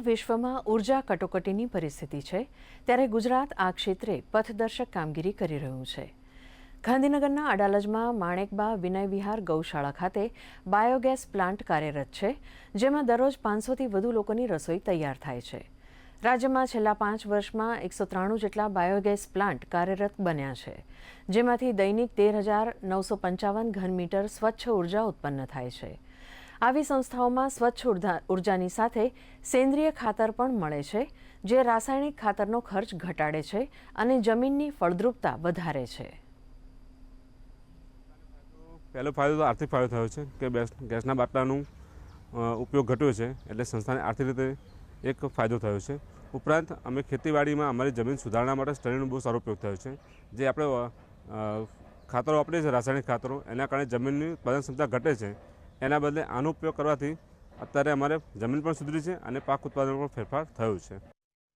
વિશ્વમાં ઉર્જા કટોકટીની પરિસ્થિતિ છે, ત્યારે ગુજરાત આ ક્ષેત્રે પથદર્શક કામગીરી કરી રહ્યું છે. ગાંધીનગરના અડાલજમાં માણેકબા વિનય વિહાર ગૌશાળા ખાતે બાયોગેસ પ્લાન્ટ કાર્યરત છે, જેમાં દરરોજ 500થી વધુ લોકોની રસોઈ તૈયાર થાય છે. રાજ્યમાં છેલ્લા 5 વર્ષમાં 193 જેટલા બાયોગેસ પ્લાન્ટ કાર્યરત બન્યા છે, જેમાંથી દૈનિક 13,955 ઘનમીટર સ્વચ્છ ઉર્જા ઉત્પન્ન થાય છે. આવી સંસ્થાઓમાં સ્વચ્છ ઉર્જાની સાથે સેન્દ્રિય ખાતર પણ મળે છે, જે રાસાયણિક ખાતરનો ખર્ચ ઘટાડે છે અને જમીનની ફળદ્રુપતા વધારે છે. પહેલો ફાયદો તો આર્થિક ફાયદો થયો છે કે ગેસના બાટલાનો ઉપયોગ ઘટ્યો છે, એટલે સંસ્થાને આર્થિક રીતે એક ફાયદો થયો છે. ઉપરાંત અમે ખેતીવાડીમાં અમારી જમીન સુધારણા માટે સ્ટરીનો બહુ સારો ઉપયોગ થયો છે. જે આપણે ખાતરો વાપરીએ છીએ, રાસાયણિક ખાતરો, એના કારણે જમીનની ઉત્પાદન ક્ષમતા ઘટે છે. એના બદલે આનો ઉપયોગ કરવાથી અત્યારે અમારે જમીન પણ સુધરી છે અને પાક ઉત્પાદનમાં પણ ફેરફાર થયો છે.